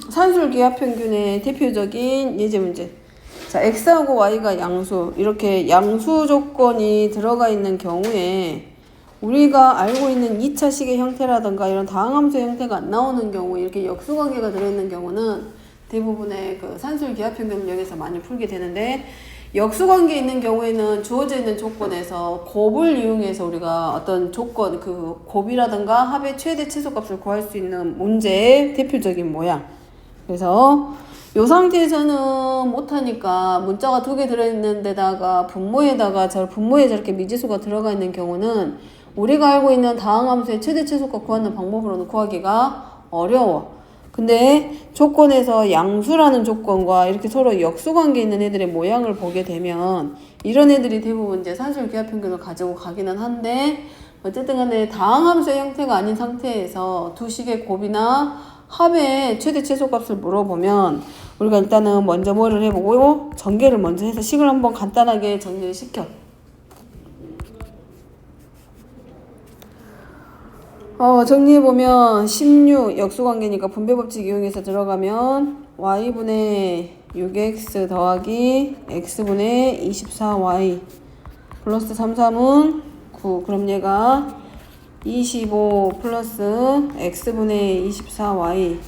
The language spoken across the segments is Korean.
산술 기하평균의 대표적인 예제 문제. 자, x하고 y가 양수, 이렇게 양수 조건이 들어가 있는 경우에 우리가 알고 있는 2차식의 형태라든가 이런 다항함수의 형태가 안 나오는 경우, 이렇게 역수관계가 들어있는 경우는 대부분의 그 산술 기하평균을 여기서 많이 풀게 되는데, 역수관계 있는 경우에는 주어져 있는 조건에서 곱을 이용해서 우리가 어떤 조건, 그 곱이라든가 합의 최대 최소값을 구할 수 있는 문제의 대표적인 모양. 그래서 이 상태에서는 못하니까 문자가 2개 들어있는 데다가 분모에다가 분모에 저렇게 미지수가 들어가 있는 경우는 우리가 알고 있는 다항함수의 최대 최소값 구하는 방법으로는 구하기가 어려워. 근데 조건에서 양수라는 조건과 이렇게 서로 역수관계 있는 애들의 모양을 보게 되면 이런 애들이 대부분 이제 산술 기하평균을 가지고 가기는 한데, 어쨌든 간에 다항함수의 형태가 아닌 상태에서 두 식의 곱이나 합의 최대 최소값을 물어보면 우리가 일단은 먼저 뭐를 해보고 전개를 먼저 해서 식을 한번 간단하게 정리를 시켜. 정리해보면 16 역수관계니까 분배법칙 이용해서 들어가면 y분의 6x 더하기 x분의 24y 플러스 33은 9. 그럼 얘가 25 플러스 x분의 24y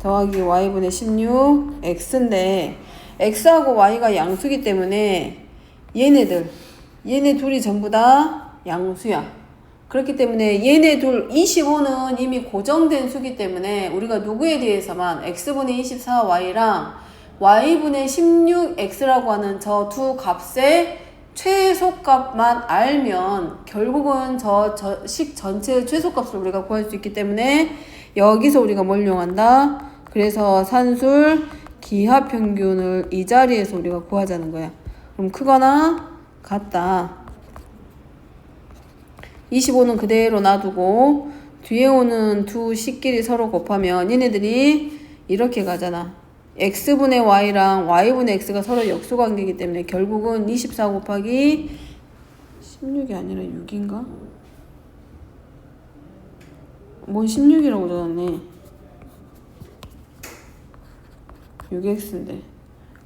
더하기 y분의 16 x인데, x하고 y가 양수기 때문에 얘네 둘이 전부 다 양수야. 그렇기 때문에 얘네 둘 25는 이미 고정된 수기 때문에 우리가 누구에 대해서만 x분의 24y랑 y분의 16x라고 하는 저 두 값의 최소값만 알면 결국은 저 식 전체의 최소값을 우리가 구할 수 있기 때문에 여기서 우리가 뭘 이용한다? 그래서 산술 기하평균을 이 자리에서 우리가 구하자는 거야. 그럼 크거나 같다. 25는 그대로 놔두고 뒤에 오는 두 식끼리 서로 곱하면 얘네들이 이렇게 가잖아. x분의 y랑 y분의 x가 서로 역수관계이기 때문에 결국은 24 곱하기 16이 아니라 6인가? 뭔 16이라고 적었네. 6x인데.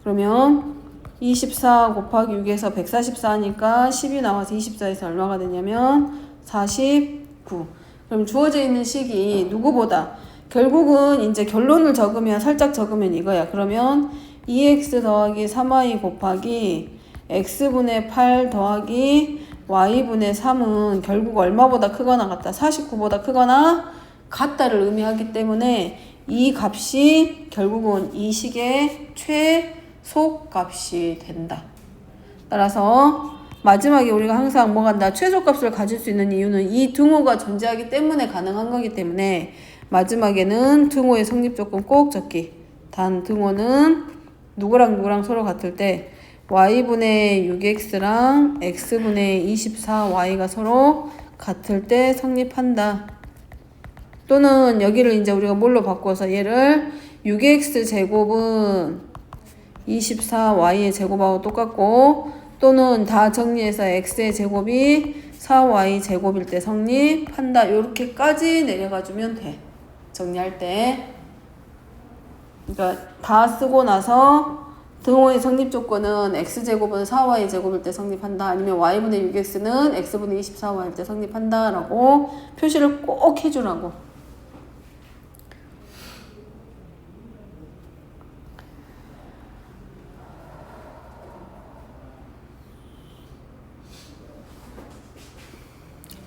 그러면 24 곱하기 6에서 144니까 10이 나와서 24에서 얼마가 되냐면 49. 그럼 주어져 있는 식이 누구보다, 결국은 이제 결론을 적으면, 살짝 적으면 이거야. 그러면 2x 더하기 3y 곱하기 x분의 8 더하기 y분의 3은 결국 얼마보다 크거나 같다? 49보다 크거나 같다를 의미하기 때문에 이 값이 결국은 이 식의 최소값이 된다. 따라서 마지막에 우리가 항상 뭐 간다? 최소값을 가질 수 있는 이유는 이 등호가 존재하기 때문에 가능한 거기 때문에 마지막에는 등호의 성립조건 꼭 적기. 단 등호는 누구랑 서로 같을 때 y분의 6x랑 x분의 24y가 서로 같을 때 성립한다. 또는 여기를 이제 우리가 뭘로 바꿔서 얘를 6x 제곱은 24y의 제곱하고 똑같고, 또는 다 정리해서 x의 제곱이 4y 제곱일 때 성립한다. 이렇게까지 내려가주면 돼. 정리할 때. 그러니까 다 쓰고 나서 등호의 성립 조건은 x제곱은 4y 제곱일 때 성립한다. 아니면 y분의 6x는 x분의 24y일 때 성립한다. 라고 표시를 꼭 해주라고.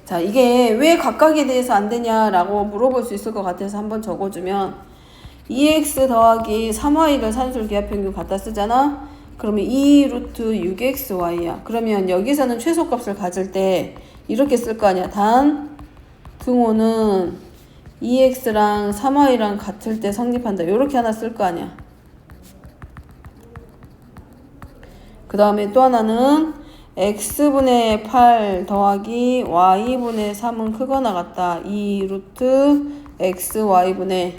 자, 이게 왜 각각에 대해서 안 되냐라고 물어볼 수 있을 것 같아서 한번 적어주면 2x 더하기 3y를 산술 기하평균 갖다 쓰잖아? 그러면 2 루트 6xy야. 그러면 여기서는 최소값을 가질 때 이렇게 쓸 거 아니야. 단 등호는 2x랑 3y랑 같을 때 성립한다. 이렇게 하나 쓸 거 아니야. 그 다음에 또 하나는 x분의 8 더하기 y분의 3은 크거나 같다. 2 루트 xy분의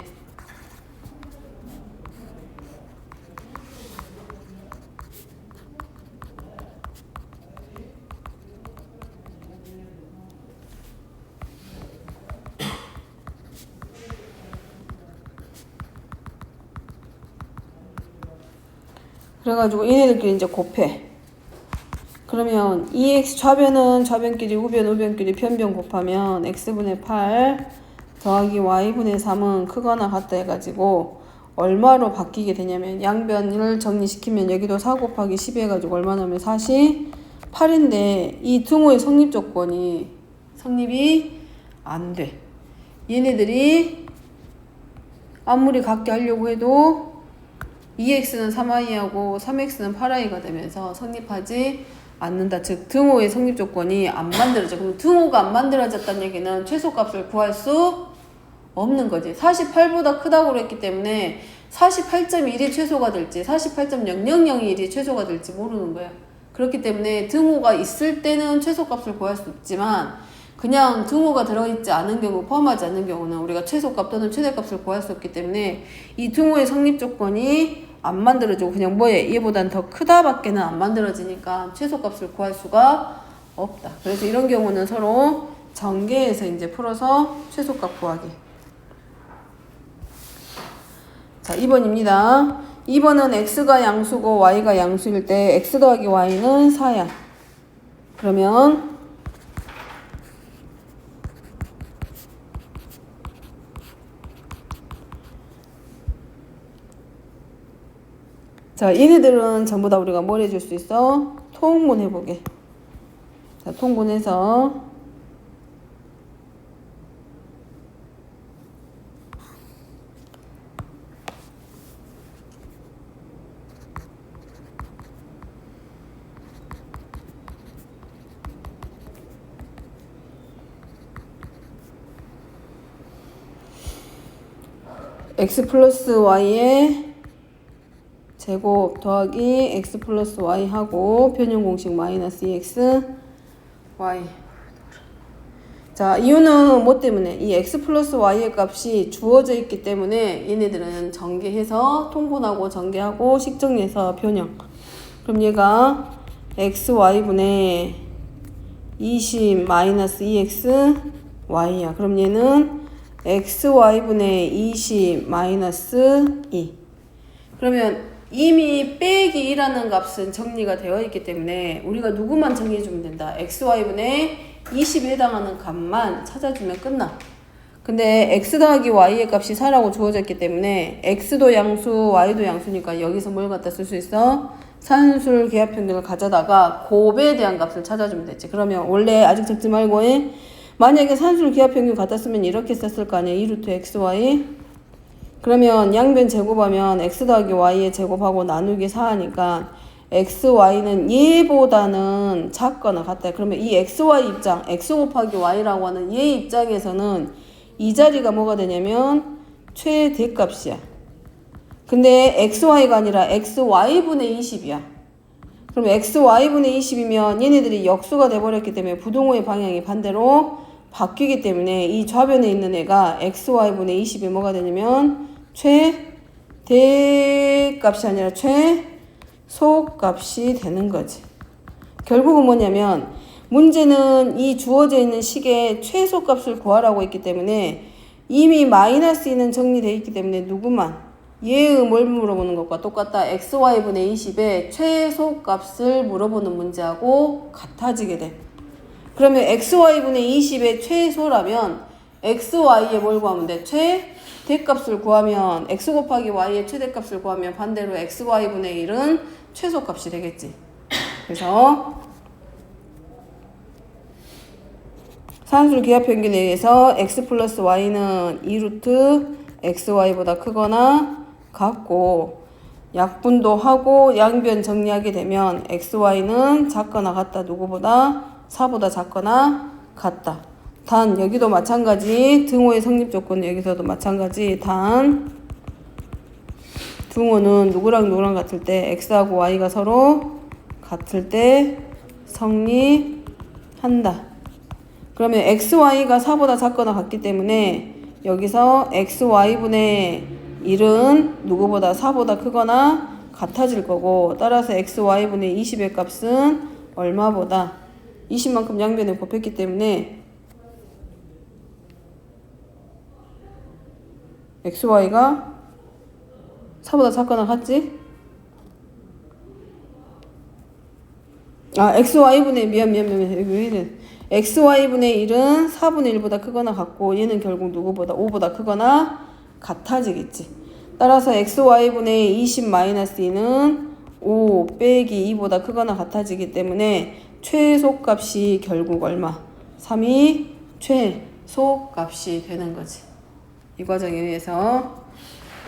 그래가지고 얘네들끼리 이제 곱해. 그러면 2x 좌변은 좌변끼리 우변끼리 변변 곱하면 x분의 8 더하기 y분의 3은 크거나 같다 해가지고 얼마로 바뀌게 되냐면 양변을 정리시키면 여기도 4 곱하기 10 해가지고 얼마 나오면 48인데 이 등호의 성립 조건이 성립이 안 돼. 얘네들이 아무리 같게 하려고 해도 2x는 3i하고 3x는 8i가 되면서 성립하지 않는다. 즉 등호의 성립 조건이 안 만들어져. 그럼 등호가 안 만들어졌다는 얘기는 최소값을 구할 수 없는 거지. 48보다 크다고 그랬기 때문에 48.1이 최소가 될지 48.0001이 최소가 될지 모르는 거야. 그렇기 때문에 등호가 있을 때는 최소값을 구할 수 없지만 그냥 등호가 들어있지 않은 경우, 포함하지 않는 경우는 우리가 최소값 또는 최대값을 구할 수 없기 때문에 이 등호의 성립 조건이 안 만들어지고 그냥 뭐에 얘보단 더 크다 밖에는 안 만들어지니까 최소값을 구할 수가 없다. 그래서 이런 경우는 서로 전개해서 이제 풀어서 최소값 구하기. 자, 2번입니다. 2번은 x가 양수고 y가 양수일 때 x 더하기 y는 4야. 그러면 자, 얘네들은 전부 다 우리가 뭘 해줄 수 있어? 통분해보게. 자, 통분해서 x 플러스 y의 제곱 더하기 x 플러스 y 하고 변형 공식 마이너스 2x y. 자, 이유는 뭐 때문에? 이 x 플러스 y의 값이 주어져 있기 때문에 얘네들은 전개해서 통분하고 전개하고 식정리해서 변형. 그럼 얘가 xy분의 20 마이너스 2x y야. 그럼 얘는 xy분의 20 마이너스 2. 그러면 이미 빼기 2라는 값은 정리가 되어 있기 때문에 우리가 누구만 정리해주면 된다. xy분의 20에 해당하는 값만 찾아주면 끝나. 근데 x 더하기 y의 값이 4라고 주어졌기 때문에 x도 양수, y도 양수니까 여기서 뭘 갖다 쓸 수 있어? 산술 기하평균을 가져다가 곱에 대한 값을 찾아주면 되지. 그러면 원래 아직 적지 말고 만약에 산술 기하평균 갖다 쓰면 이렇게 썼을 거 아니야. 2루트 xy. 그러면 양변 제곱하면 x 더하기 y의 제곱하고 나누기 4하니까 xy는 얘보다는 작거나 같다. 그러면 이 xy 입장, x 곱하기 y라고 하는 얘 입장에서는 이 자리가 뭐가 되냐면 최대값이야. 근데 xy가 아니라 xy분의 20이야. 그럼 xy분의 20이면 얘네들이 역수가 돼버렸기 때문에 부동호의 방향이 반대로 바뀌기 때문에 이 좌변에 있는 애가 xy분의 20이 뭐가 되냐면 최대값이 아니라 최소값이 되는 거지. 결국은 뭐냐면 문제는 이 주어져 있는 식의 최소값을 구하라고 했기 때문에 이미 마이너스 2는 정리되어 있기 때문에 누구만 얘의 뭘 물어보는 것과 똑같다. xy분의 20의 최소값을 물어보는 문제하고 같아지게 돼. 그러면 xy분의 20의 최소라면 xy에 뭘 구하면 돼? 최대값을 구하면 x 곱하기 y의 최대값을 구하면 반대로 xy분의 1은 최소값이 되겠지. 그래서 산술 기하평균에 의해서 x 플러스 y는 2루트 xy보다 크거나 같고 약분도 하고 양변 정리하게 되면 xy는 작거나 같다. 누구보다? 4보다 작거나 같다. 단 여기도 마찬가지. 등호의 성립 조건은 여기서도 마찬가지. 단 등호는 누구랑 누구랑 같을 때 x하고 y가 서로 같을 때 성립한다. 그러면 xy가 4보다 작거나 같기 때문에 여기서 xy분의 1은 누구보다 4보다 크거나 같아질 거고 따라서 xy분의 20의 값은 얼마보다 20만큼 양변에 곱했기 때문에 xy가 4보다 작거나 같지? xy분의 미안 왜 이래. xy분의 1은 4분의 1보다 크거나 같고 얘는 결국 누구보다 5보다 크거나 같아지겠지. 따라서 xy분의 20-2는 5 빼기 2보다 크거나 같아지기 때문에 최소값이 결국 얼마? 3이 최소값이 되는 거지. 이 과정에 의해서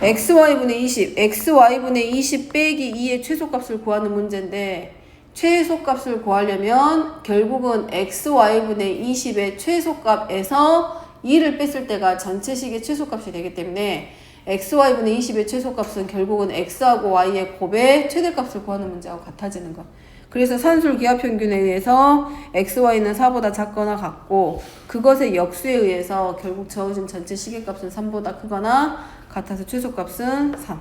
xy분의 20, xy분의 20 빼기 2의 최소값을 구하는 문제인데 최소값을 구하려면 결국은 xy분의 20의 최소값에서 2를 뺐을 때가 전체식의 최소값이 되기 때문에 xy분의 20의 최소값은 결국은 x하고 y의 곱의 최대값을 구하는 문제하고 같아지는 거. 그래서 산술 기하평균에 의해서 xy는 4보다 작거나 같고 그것의 역수에 의해서 결국 저어진 전체 시계값은 3보다 크거나 같아서 최소값은 3.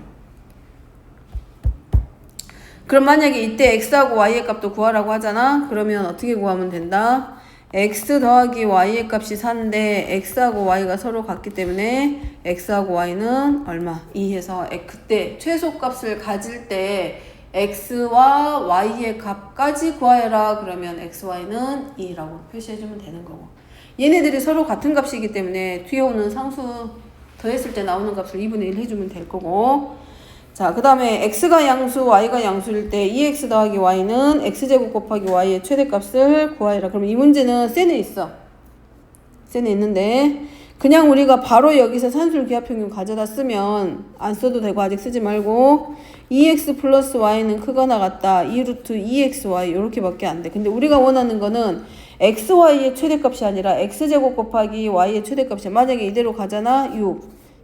그럼 만약에 이때 x하고 y의 값도 구하라고 하잖아. 그러면 어떻게 구하면 된다? x 더하기 y의 값이 4인데 x하고 y가 서로 같기 때문에 x하고 y는 얼마? 2 해서 그때 최소값을 가질 때 x와 y의 값까지 구하여라. 그러면 xy는 2라고 표시해주면 되는 거고. 얘네들이 서로 같은 값이기 때문에 뒤에 오는 상수 더했을 때 나오는 값을 2분의 1 해주면 될 거고. 자, 그 다음에 x가 양수, y가 양수일 때 2x 더하기 y는 x제곱 곱하기 y의 최대값을 구하여라. 그럼 이 문제는 센에 있어. 센에 있는데 그냥 우리가 바로 여기서 산술 기하평균 가져다 쓰면 안 써도 되고 아직 쓰지 말고 2x 플러스 y는 크거나 같다. 2루트 2xy 이렇게 밖에 안 돼. 근데 우리가 원하는 거는 xy의 최대값이 아니라 x제곱 곱하기 y의 최대값이야. 만약에 이대로 가잖아. 6.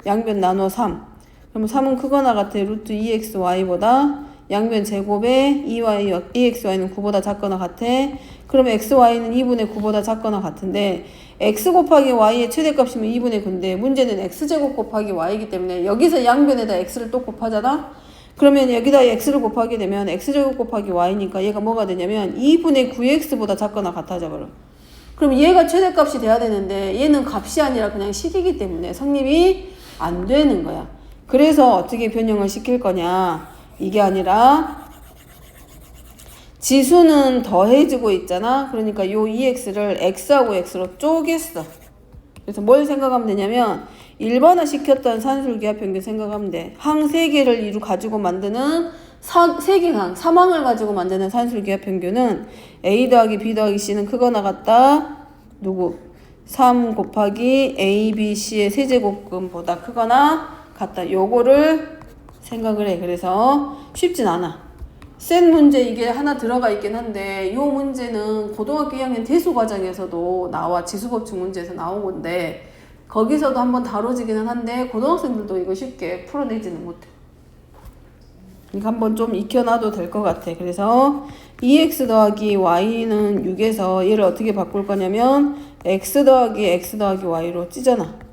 양변 나눠 3. 그러면 3은 크거나 같아. 루트 2xy보다 양변 제곱에 2xy는 9보다 작거나 같아. 그러면 xy는 2분의 9보다 작거나 같은데 x 곱하기 y의 최대값이면 2분의 9인데 문제는 x제곱 곱하기 y이기 때문에 여기서 양변에다 x를 또 곱하잖아. 그러면 여기다 x를 곱하게 되면 x제곱 곱하기 y니까 얘가 뭐가 되냐면 2분의 9x보다 작거나 같아져 버려. 그럼 얘가 최대값이 돼야 되는데 얘는 값이 아니라 그냥 식이기 때문에 성립이 안 되는 거야. 그래서 어떻게 변형을 시킬 거냐. 이게 아니라 지수는 더해지고 있잖아. 그러니까 요 2x를 x하고 x로 쪼갰어. 그래서 뭘 생각하면 되냐면 일반화 시켰던 산술기하평균 생각하면 돼. 항 3개를 가지고 만드는 3개 항, 3항을 가지고 만드는 산술기하평균은 a 더하기 b 더하기 c는 크거나 같다. 누구? 3 곱하기 a, b, c의 세제곱근보다 크거나 같다. 요거를 생각을 해. 그래서 쉽진 않아. 센 문제 이게 하나 들어가 있긴 한데 요 문제는 고등학교 2학년 대수 과정에서도 나와. 지수법칙 문제에서 나온 건데 거기서도 한번 다뤄지기는 한데 고등학생들도 이거 쉽게 풀어내지는 못해. 이거 한번 좀 익혀놔도 될 것 같아. 그래서 2x 더하기 y는 6에서 얘를 어떻게 바꿀 거냐면 x 더하기 y로 찢어놔.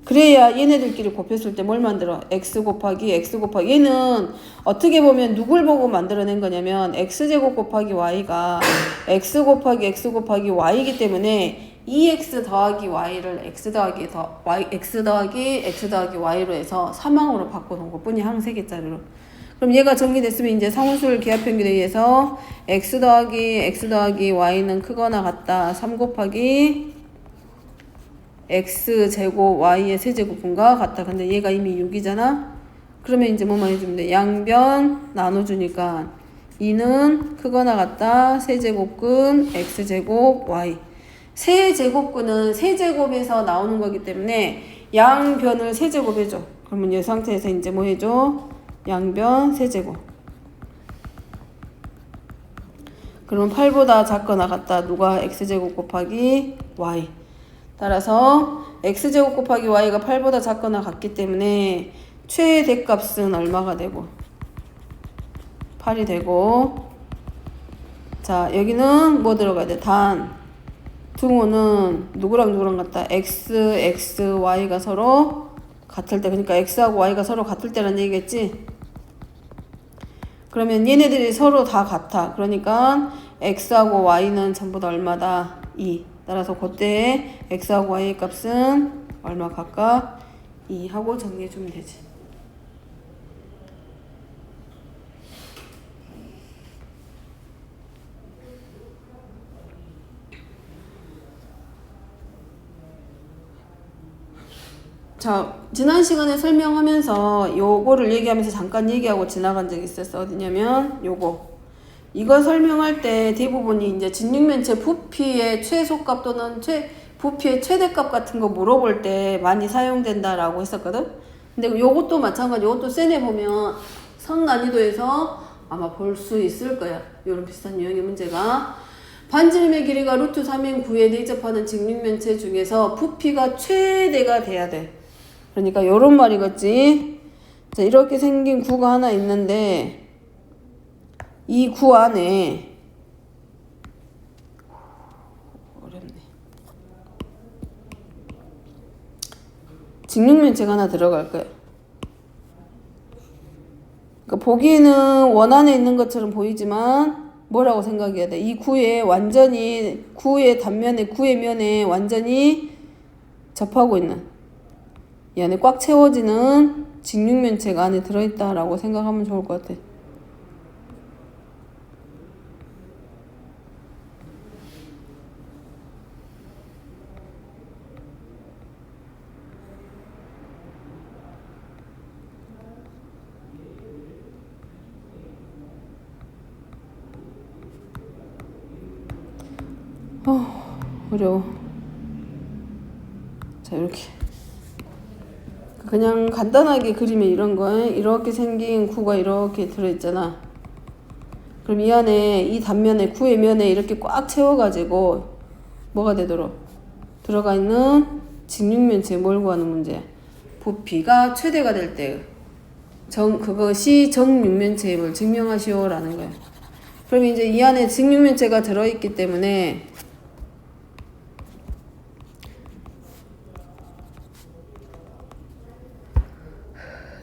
그래야 얘네들끼리 곱했을 때 뭘 만들어? x 곱하기 얘는 어떻게 보면 누굴 보고 만들어낸 거냐면 x제곱 곱하기 y가 x 곱하기 y이기 때문에 2x 더하기 y를 x 더하기 y로 해서 3항으로 바꿔놓은 것 뿐이 항 3개짜리로. 그럼 얘가 정리됐으면 이제 상수술 기하평균에 의해서 x 더하기 y는 크거나 같다. 3 곱하기 x제곱 y의 세제곱분과 같다. 근데 얘가 이미 6이잖아. 그러면 이제 뭐만 해주면 돼? 양변 나눠주니까 2는 크거나 같다. 세제곱근 x제곱 y. 세제곱근은 세제곱에서 나오는 거기 때문에 양변을 세제곱해줘. 그러면 이 상태에서 이제 뭐 해줘? 양변 세제곱. 그러면 8보다 작거나 같다. 누가? x제곱 곱하기 y. 따라서 x제곱 곱하기 y가 8보다 작거나 같기 때문에 최대값은 얼마가 되고? 8이 되고. 자, 여기는 뭐 들어가야 돼? 단. 등호는 누구랑 같다? x, y가 서로 같을 때. 그러니까 x하고 y가 서로 같을 때라는 얘기겠지? 그러면 얘네들이 서로 다 같아. 그러니까 x하고 y는 전부 다 얼마다? 2. 따라서 그때 x하고 y의 값은 얼마 각각? 2 하고 정리해주면 되지. 자, 지난 시간에 설명하면서 요거를 얘기하면서 잠깐 얘기하고 지나간 적이 있었어. 어디냐면 요거. 이거 설명할 때 대부분이 이제 직육면체 부피의 최소값 또는 부피의 최대값 같은 거 물어볼 때 많이 사용된다라고 했었거든. 근데 요것도 마찬가지. 요것도 쌤에 보면 성난이도에서 아마 볼 수 있을 거야. 요런 비슷한 유형의 문제가. 반지름의 길이가 루트 3인 9에 대접하는 직육면체 중에서 부피가 최대가 돼야 돼. 그러니까 요런 말이겠지. 자, 이렇게 생긴 구가 하나 있는데 이 구 안에 어렵네. 직육면체가 하나 들어갈 거야. 그러니까 보기에는 원 안에 있는 것처럼 보이지만 뭐라고 생각해야 돼? 이 구의 완전히 구의 단면에 구의 면에 완전히 접하고 있는 이 안에 꽉 채워지는 직육면체가 안에 들어있다라고 생각하면 좋을 것 같아. 어려워. 자, 이렇게 그냥 간단하게 그리면 이런 거에 이렇게 생긴 구가 이렇게 들어있잖아. 그럼 이 안에 이 단면에 구의 면에 이렇게 꽉 채워가지고 뭐가 되도록 들어가 있는 직육면체 뭘 구하는 문제야? 부피가 최대가 될 때 그것이 정육면체임을 증명하시오라는 거야. 그럼 이제 이 안에 직육면체가 들어있기 때문에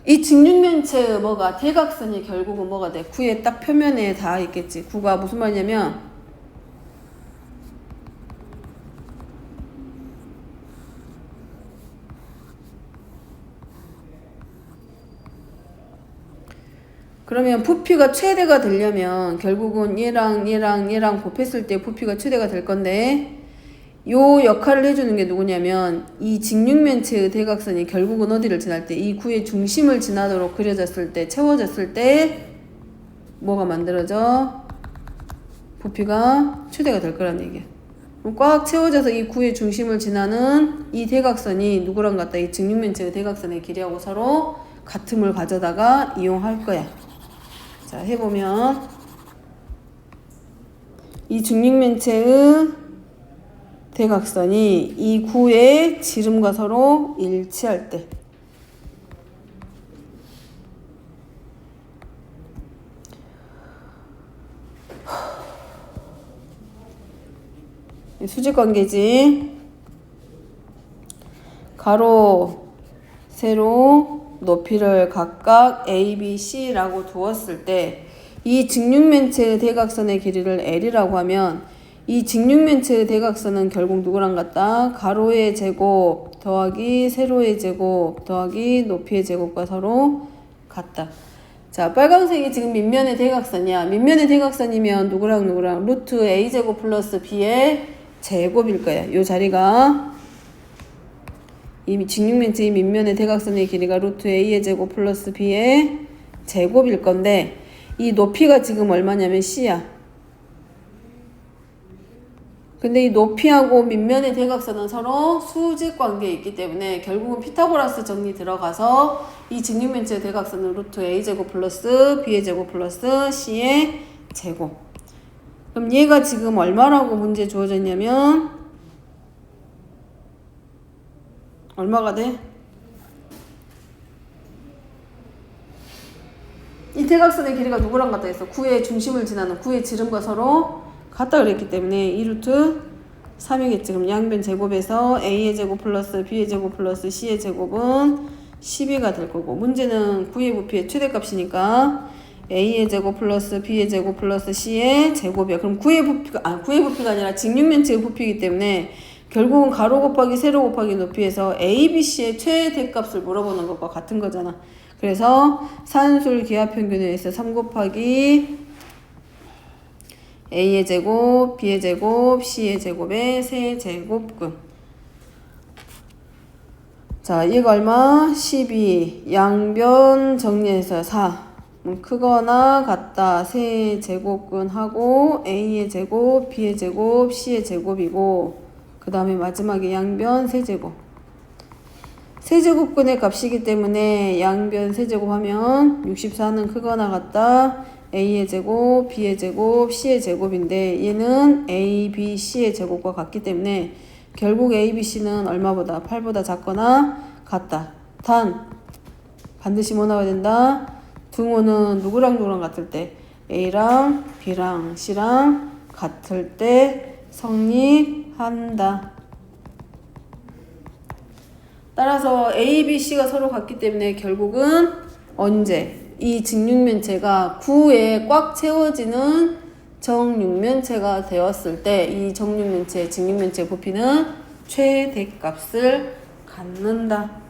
이 직육면체의 뭐가 대각선이 결국은 뭐가 돼? 구의 딱 표면에 다 있겠지. 구가 무슨 말이냐면 그러면 부피가 최대가 되려면 결국은 얘랑 곱했을 때 부피가 최대가 될 건데 요 역할을 해주는 게 누구냐면 이 직육면체의 대각선이 결국은 어디를 지날 때 이 구의 중심을 지나도록 그려졌을 때 채워졌을 때 뭐가 만들어져? 부피가 최대가 될 거란 얘기야. 꽉 채워져서 이 구의 중심을 지나는 이 대각선이 누구랑 같다? 이 직육면체의 대각선의 길이하고 서로 같음을 가져다가 이용할 거야. 자, 해보면 이 직육면체의 대각선이 이 구의 지름과 서로 일치할 때 수직관계지. 가로, 세로, 높이를 각각 A, B, C라고 두었을 때 이 직육면체의 대각선의 길이를 L이라고 하면 이 직육면체의 대각선은 결국 누구랑 같다? 가로의 제곱 더하기 세로의 제곱 더하기 높이의 제곱과 서로 같다. 자, 빨간색이 지금 밑면의 대각선이야. 밑면의 대각선이면 누구랑 루트 A제곱 플러스 B의 제곱일 거야. 요 자리가 이 직육면체의 밑면의 대각선의 길이가 루트 A의 제곱 플러스 B의 제곱일 건데 이 높이가 지금 얼마냐면 C야. 근데 이 높이하고 밑면의 대각선은 서로 수직 관계에 있기 때문에 결국은 피타고라스 정리 들어가서 이 직육면체의 대각선은 루트 A제곱 플러스 B의 제곱 플러스 C의 제곱. 그럼 얘가 지금 얼마라고 문제 주어져 있냐면 얼마가 돼? 이 대각선의 길이가 누구랑 같다 했어? 구의 중심을 지나는 구의 지름과 서로 같다 그랬기 때문에 2루트 3이겠지. 그럼 양변 제곱에서 A의 제곱 플러스 B의 제곱 플러스 C의 제곱은 12가 될 거고 문제는 구의 부피의 최대값이니까 A의 제곱 플러스 B의 제곱 플러스 C의 제곱이야. 그럼 구의 부피가 아니라 직육면체의 부피이기 때문에 결국은 가로 곱하기 세로 곱하기 높이에서 A, B, C의 최대값을 물어보는 것과 같은 거잖아. 그래서 산술 기하평균에 의해서 3 곱하기 A의 제곱, B의 제곱, C의 제곱의 세제곱근. 자, 얘가 얼마? 12. 양변 정리해서 4. 크거나 같다. 세 제곱근하고 A의 제곱, B의 제곱, C의 제곱이고 그 다음에 마지막에 양변 세제곱. 세제곱근의 값이기 때문에 양변 세제곱 하면 64는 크거나 같다. A의 제곱, B의 제곱, C의 제곱인데 얘는 A, B, C의 제곱과 같기 때문에 결국 A, B, C는 얼마보다? 8보다 작거나 같다. 단 반드시 뭐 나와야 된다? 등호는 누구랑 누구랑 같을 때? A랑 B랑 C랑 같을 때 성립한다. 따라서 A, B, C가 서로 같기 때문에 결국은 언제? 이 직육면체가 9에 꽉 채워지는 정육면체가 되었을 때 이 정육면체, 직육면체 부피는 최대값을 갖는다.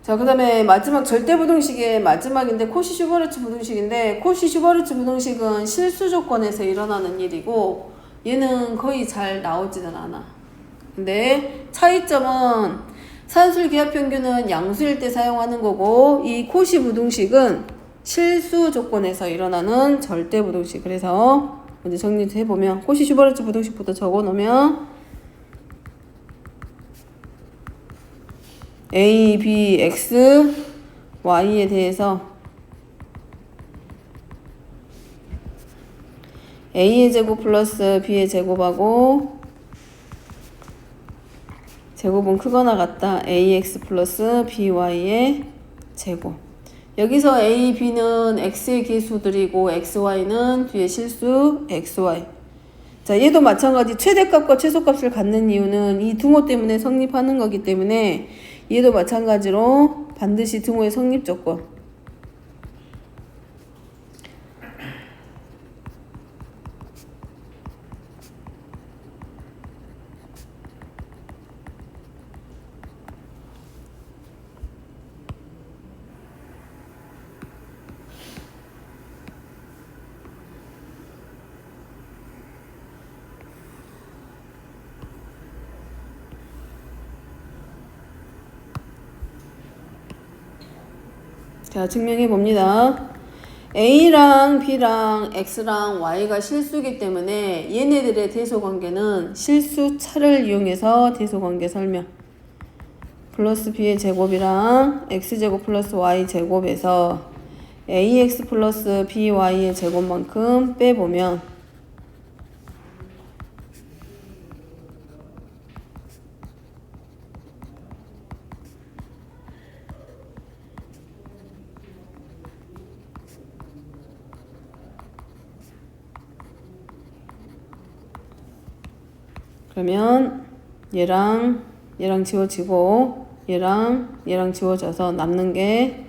자, 그 다음에 마지막 절대부등식의 마지막인데 코시-슈버르츠 부등식인데 코시-슈버르츠 부등식은 실수 조건에서 일어나는 일이고 얘는 거의 잘 나오지는 않아. 근데 차이점은 산술기하평균은 양수일 때 사용하는 거고 이 코시 부등식은 실수 조건에서 일어나는 절대부등식. 그래서 먼저 정리해보면 코시-슈버르츠 부등식부터 적어놓으면 A, B, X, Y에 대해서 A의 제곱 플러스 B의 제곱하고 제곱은 크거나 같다. AX 플러스 BY의 제곱. 여기서 A, B는 X의 기수들이고 XY는 뒤에 실수 XY. 자, 얘도 마찬가지 최대값과 최소값을 갖는 이유는 이 등호 때문에 성립하는 거기 때문에 얘도 마찬가지로 반드시 등호의 성립 조건. 자, 증명해 봅니다. A랑 B랑 X랑 Y가 실수이기 때문에 얘네들의 대소관계는 실수차를 이용해서 대소관계 설명. 플러스 B의 제곱이랑 X제곱 플러스 Y제곱에서 AX 플러스 BY의 제곱만큼 빼보면 그러면 얘랑 지워지고 얘랑 지워져서 남는 게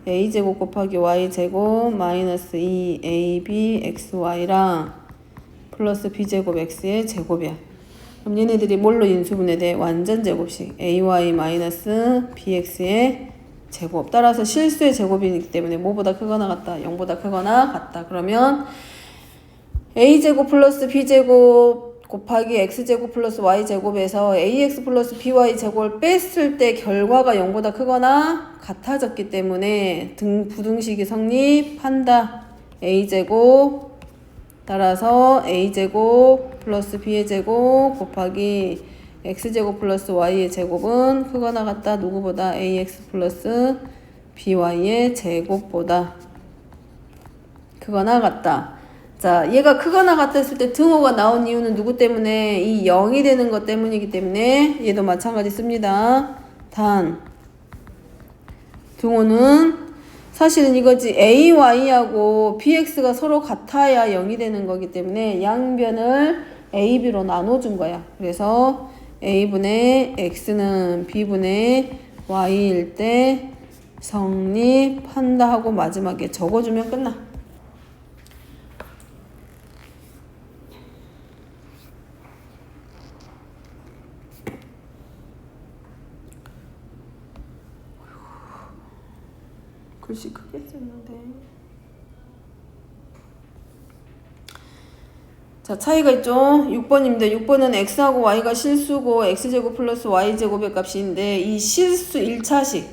a제곱 곱하기 y제곱 마이너스 2abxy랑 플러스 b제곱 x의 제곱이야. 그럼 얘네들이 뭘로 인수분해돼? 완전 제곱식 ay 마이너스 bx의 제곱. 따라서 실수의 제곱이기 때문에 뭐보다 크거나 같다? 0보다 크거나 같다. 그러면 a제곱 플러스 b제곱 곱하기 x제곱 플러스 y제곱에서 ax 플러스 by 제곱을 뺐을 때 결과가 0보다 크거나 같아졌기 때문에 부등식이 성립한다. a제곱 따라서 a제곱 플러스 b의 제곱 곱하기 x제곱 플러스 y의 제곱은 크거나 같다. 누구보다? ax 플러스 by의 제곱보다 크거나 같다. 자, 얘가 크거나 같았을 때 등호가 나온 이유는 누구 때문에? 이 0이 되는 것 때문이기 때문에 얘도 마찬가지 씁니다. 단 등호는 사실은 이거지 AY하고 BX가 서로 같아야 0이 되는 거기 때문에 양변을 AB로 나눠준 거야. 그래서 A분의 X는 B분의 Y일 때 성립한다 하고 마지막에 적어주면 끝나. 글씨 크게 썼는데 자, 차이가 있죠? 6번입니다. 6번은 x하고 y가 실수고 x제곱 플러스 y제곱의 값인데 이 실수 1차식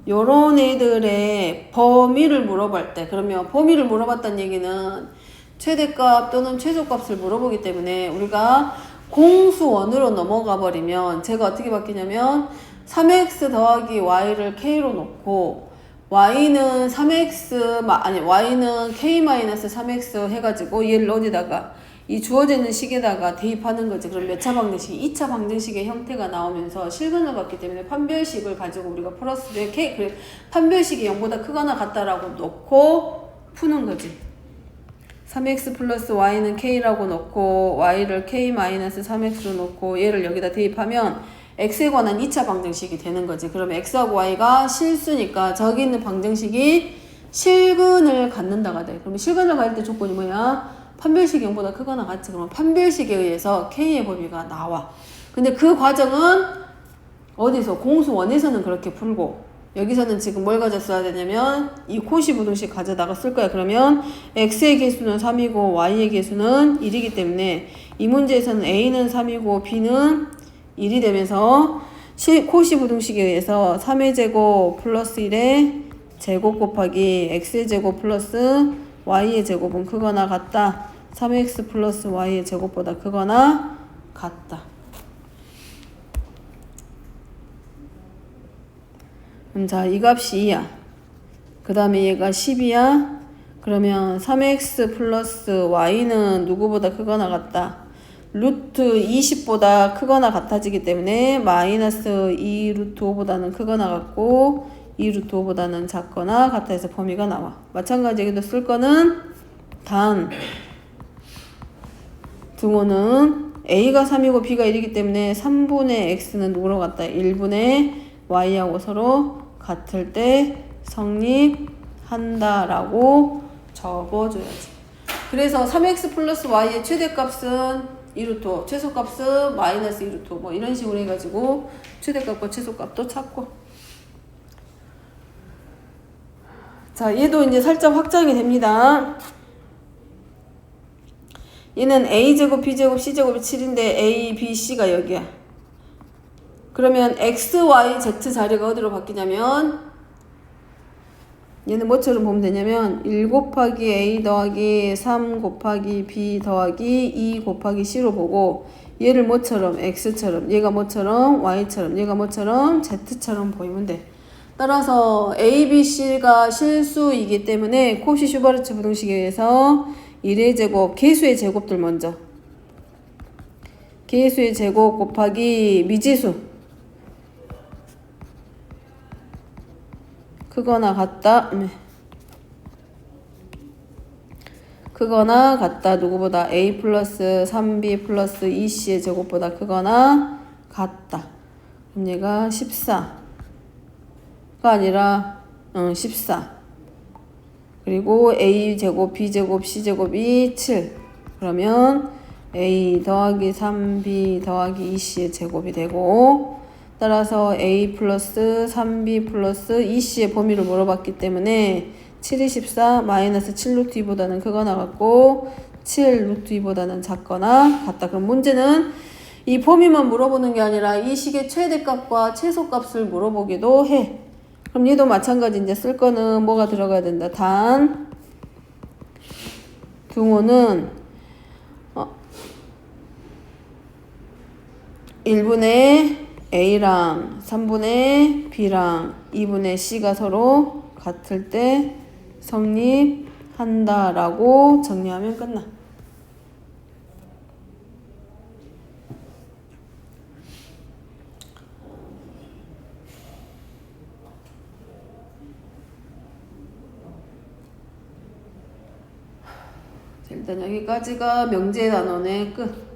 요런 애들의 범위를 물어볼 때 그러면 범위를 물어봤다는 얘기는 최대값 또는 최소값을 물어보기 때문에 우리가 공수원으로 넘어가 버리면 제가 어떻게 바뀌냐면 3x 더하기 y를 k로 놓고 y는 3x 아니 y는 k-3x 해가지고 얘를 어디다가 이 주어져 있는 식에다가 대입하는 거지. 그럼 몇 차 방정식? 2차 방정식의 형태가 나오면서 실근을 받기 때문에 판별식을 가지고 우리가 플러스 k 그래 판별식이 0보다 크거나 같다라고 놓고 푸는 거지. 3x 플러스 y는 k라고 놓고 y를 k-3x로 놓고 얘를 여기다 대입하면 x에 관한 2차 방정식이 되는 거지. 그러면 x하고 y가 실수니까 저기 있는 방정식이 실근을 갖는다가 돼. 그러면 실근을 가질 때 조건이 뭐야? 판별식이 0보다 크거나 같지. 그러면 판별식에 의해서 k의 범위가 나와. 근데 그 과정은 어디서? 공수원에서는 그렇게 풀고 여기서는 지금 뭘 가졌어야 되냐면 이 코시 부등식 가져다가 쓸 거야. 그러면 x의 개수는 3이고 y의 개수는 1이기 때문에 이 문제에서는 a는 3이고 b는 1이 되면서 코시 부등식에 의해서 3의 제곱 플러스 1의 제곱 곱하기 x의 제곱 플러스 y의 제곱은 크거나 같다. 3x 플러스 y의 제곱보다 크거나 같다. 자, 이 값이 2야. 그 다음에 얘가 10이야. 그러면 3x 플러스 y는 누구보다 크거나 같다. 루트 20보다 크거나 같아지기 때문에 마이너스 2 루트 5보다는 크거나 같고 2 루트 5보다는 작거나 같아 해서 범위가 나와. 마찬가지 여기도 쓸 거는 단 등호는 a가 3이고 b가 1이기 때문에 3분의 x는 누구로 같다? 1분의 y하고 서로 같을 때 성립한다라고 적어줘야지. 그래서 3x 플러스 y의 최대값은 2루트, 최소값은 마이너스 2루트 뭐 이런 식으로 해가지고 최대값과 최소값도 찾고. 자, 얘도 이제 살짝 확장이 됩니다. 얘는 a제곱, b제곱, c제곱이 7인데 a, b, c가 여기야. 그러면 x, y, z 자리가 어디로 바뀌냐면 얘는 뭐처럼 보면 되냐면 1 곱하기 a 더하기 3 곱하기 b 더하기 2 곱하기 c로 보고 얘를 뭐처럼? x처럼, 얘가 뭐처럼? y처럼, 얘가 뭐처럼? z처럼 보이면 돼. 따라서 a, b, c가 실수이기 때문에 코시-슈바르츠 부등식에 의해서 1의 제곱, 개수의 제곱들 먼저. 개수의 제곱 곱하기 미지수. 크거나 같다. 크거나 같다. 누구보다? a 플러스 3b 플러스 2c의 제곱보다 크거나 같다. 그럼 얘가 14가 아니라 14. 그리고 a제곱, b제곱, c제곱이 7. 그러면 a 더하기 3b 더하기 2c의 제곱이 되고 따라서 a 플러스 3b 플러스 2c의 범위를 물어봤기 때문에 7이 14 마이너스 7 루트 2보다는 크거나 같고 7 루트 2보다는 작거나 같다. 그럼 문제는 이 범위만 물어보는 게 아니라 이 식의 최대값과 최소값을 물어보기도 해. 그럼 얘도 마찬가지 이제 쓸 거는 뭐가 들어가야 된다. 단 등호는 1분의 a랑 3분의 b랑 2분의 c가 서로 같을 때 성립한다라고 정리하면 끝나. 일단 여기까지가 명제 단원의 끝.